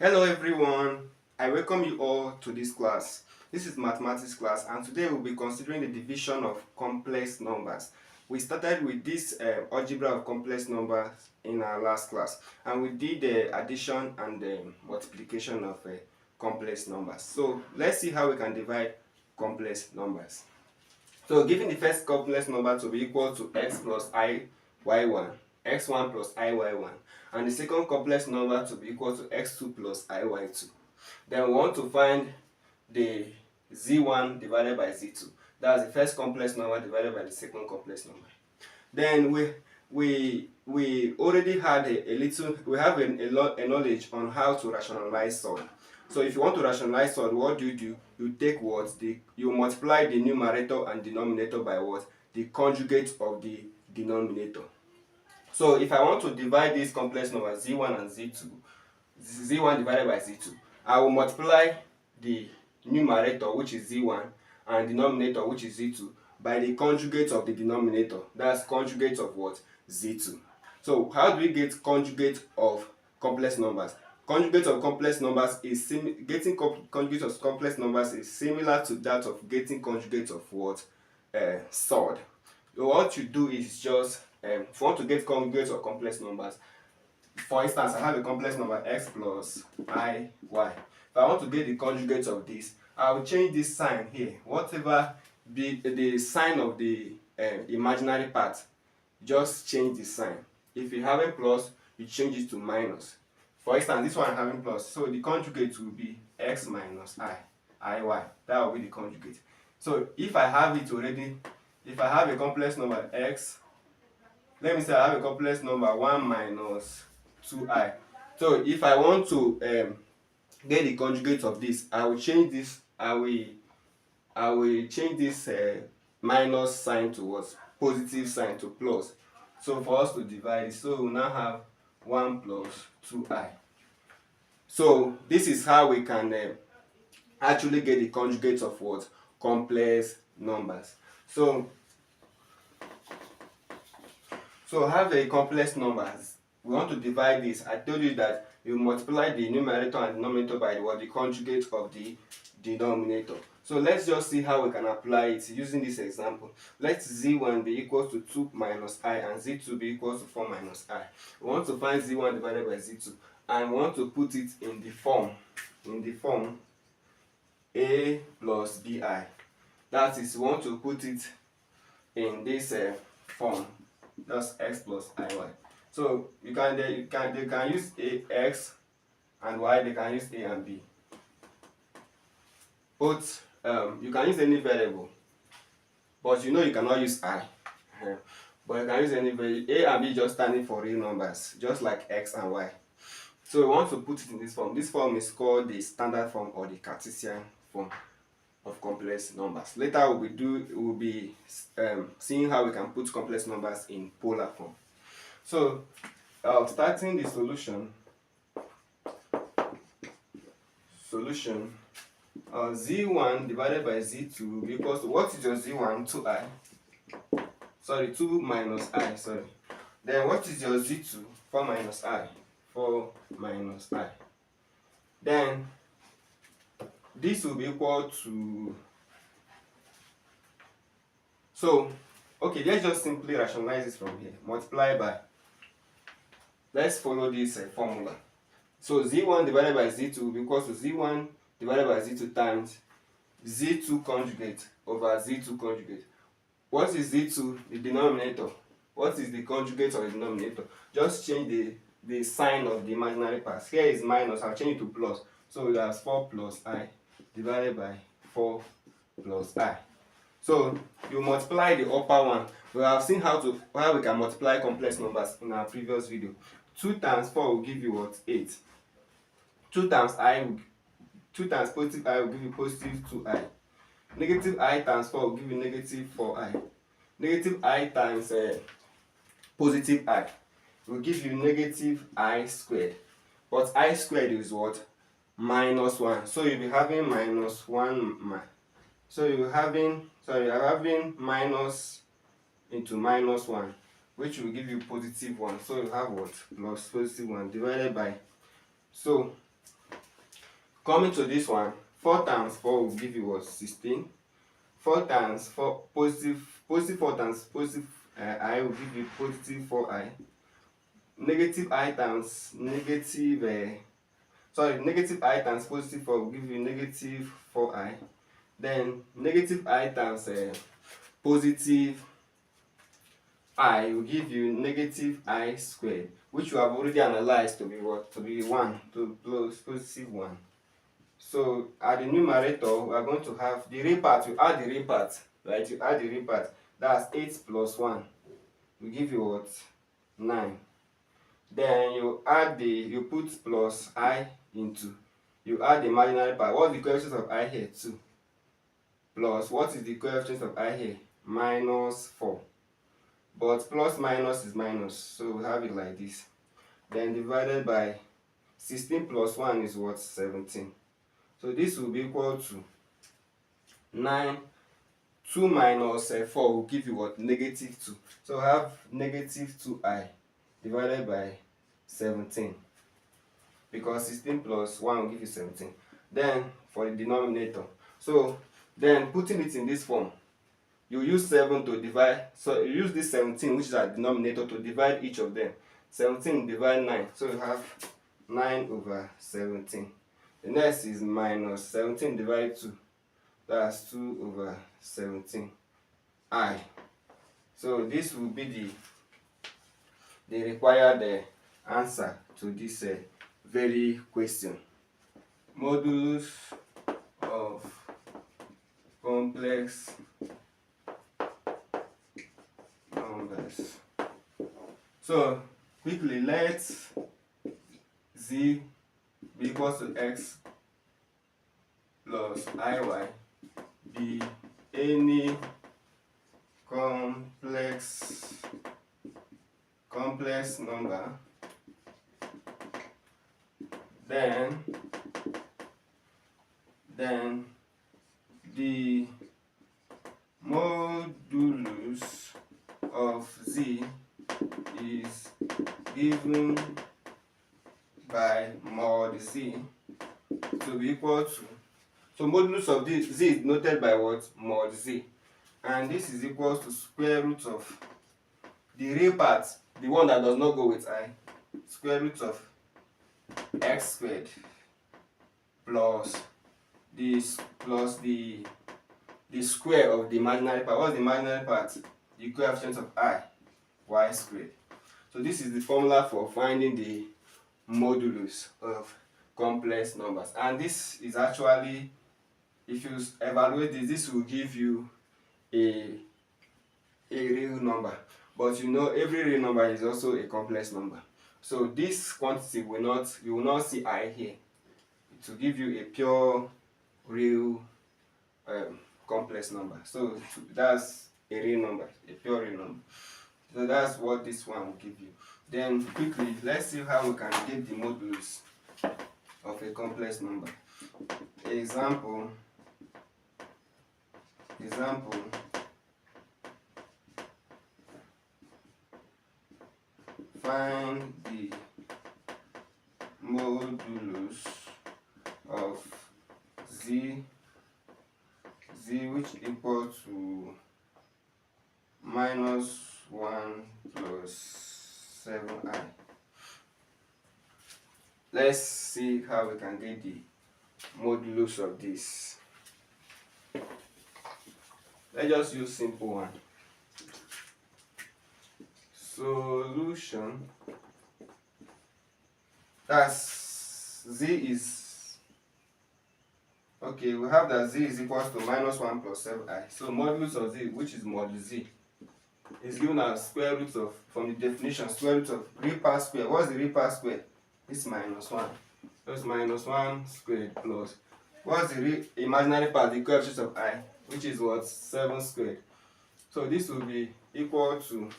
Hello everyone, I welcome you all to this class. This is mathematics class and today we'll be considering the division of complex numbers. We started with this algebra of complex numbers in our last class and we did the addition and the multiplication of complex numbers. So let's see how we can divide complex numbers. So given the first complex number to be equal to x plus I y1, x1 plus iy1, and the second complex number to be equal to x2 plus iy2. Then we want to find the z1 divided by z2. That's the first complex number divided by the second complex number. Then we already had a little, we have a knowledge on how to rationalize solve. So if you want to rationalize solve, what do? You take what? You multiply the numerator and denominator by what? The conjugate of the denominator. So if I want to divide this complex number z1 and z2, z1 divided by z2, I will multiply the numerator, which is z1, and denominator, which is z2, by the conjugate of the denominator. That's conjugate of what? Z2. So how do we get conjugate of complex numbers? Conjugate of complex numbers is getting conjugate of complex numbers is similar to that of getting conjugate of what? Surd. So what you do is just if you want to get conjugate of complex numbers, for instance, I have a complex number x plus I y. If I want to get the conjugate of this, I will change this sign here. Whatever be the sign of the imaginary part, just change the sign. If you have a plus, you change it to minus. For instance, this one I'm having plus, so the conjugate will be x minus iy. That will be the conjugate. So if I have it already, if I have a complex number x, let me say I have a complex number 1 minus 2i. So if I want to get the conjugate of this, I will change this. I will change this minus sign to what? Positive sign to plus. So for us to divide it, so we now have 1 plus 2i. So this is how we can actually get the conjugate of what? Complex numbers. So have a complex numbers. We want to divide this. I told you that you multiply the numerator and denominator by what? The conjugate of the denominator. So let's just see how we can apply it using this example. Let z1 be equal to 2 minus I and z2 be equal to 4 minus I. We want to find z1 divided by z2 and we want to put it in the form a plus bi. That is, we want to put it in this form. That's x plus iy. So they can use x and y. They can use a and b. Both you can use any variable, but you cannot use I. But you can use any variable. A and b just standing for real numbers, just like x and y. So we want to put it in this form. This form is called the standard form or the Cartesian form of complex numbers. Later we'll be seeing how we can put complex numbers in polar form. So starting the solution z1 divided by z2 equals to, what is your z1? 2i. Sorry, 2 minus I. Sorry. Then what is your z2? 4 minus I. 4 minus I. Then this will be equal to, so okay, let's just simply rationalize this from here. Multiply by, let's follow this formula. So z1 divided by z2 will be equal to z1 divided by z2 times z2 conjugate over z2 conjugate. What is z2? The denominator. What is the conjugate of the denominator? Just change the sign of the imaginary part. Here is minus, I'll change it to plus. So we have 4 plus I divided by 4 plus I. So you multiply the upper one. We have seen how we can multiply complex numbers in our previous video. 2 times 4 will give you what? 8. 2 times positive I will give you positive 2i. Negative I times 4 will give you negative 4i. Negative I times positive I will give you negative I squared. But I squared is what? Minus 1. So you'll be having minus 1. So you're having minus into minus 1, which will give you positive 1. So you have what? Plus positive 1 divided by, so Coming to this one, 4 times 4 will give you what? 16. 4 times 4 positive 4 times positive I will give you positive 4i. Negative I times negative I times positive 4 will give you negative 4i. Then negative I times positive I will give you negative I squared, which you have already analyzed to be what? To be 1, to plus positive 1. So at the numerator, we are going to have the real part. You add the real part, right? You add the real part. That's 8 plus 1 will give you what? 9. Then you put plus I into, you add the imaginary part. What's the coefficient of I here? 2. Plus, what is the coefficient of I here? Minus 4. But plus minus is minus, so we have it like this. Then divided by 16 plus 1 is what? 17. So this will be equal to 9. 2 minus 4 will give you what? Negative 2. So we have negative 2i divided by 17. Because 16 plus 1 will give you 17. Then for the denominator. So then putting it in this form, you use 7 to divide. So you use this 17, which is our denominator, to divide each of them. 17 divide 9. So you have 9 over 17. The next is minus 17 divided 2. That's 2 over 17 I. So this will be the required answer to this very question. Modulus of complex numbers. So quickly, let z be equal to x plus iy be any complex number, then the modulus of z is given by mod z to be equal to, so modulus of z is noted by what? Mod z. And this is equal to square root of the real part, the one that does not go with I, square root of x squared plus the square of the imaginary part. What's the imaginary part? The coefficient of I, y squared. So this is the formula for finding the modulus of complex numbers. And this is actually, if you evaluate this will give you a real number. But you know, every real number is also a complex number. So this quantity you will not see I here. It will give you a pure real complex number. So that's a real number, a pure real number. So that's what this one will give you. Then quickly, let's see how we can get the modulus of a complex number. Example, find the modulus of z which equal to minus 1 plus 7i. Let's see how we can get the modulus of this. Let's just use simple one. Solution, that's z is, okay, we have that z is equal to minus 1 plus 7i. So modulus of z, which is mod z, is given as square root of, from the definition, square root of real part square. What's the real part square? It's minus 1. So it's minus 1 squared plus, what's the real imaginary part? The coefficient of I, which is what? 7 squared. So this will be equal to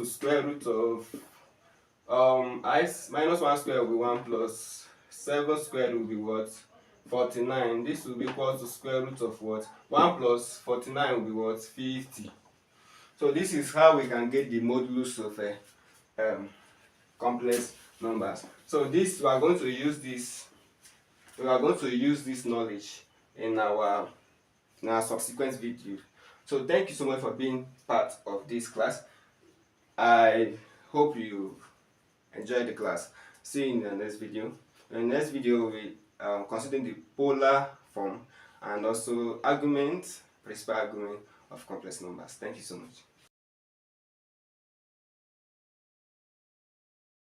square root of I minus 1 squared will be 1 plus 7 squared will be what? 49. This will be equal to square root of what? 1 plus 49 will be what? 50. So this is how we can get the modulus of complex numbers. So we are going to use this knowledge in our subsequent video. So thank you so much for being part of this class. I hope you enjoyed the class. See you in the next video. In the next video, we consider the polar form and also principal argument of complex numbers. Thank you so much.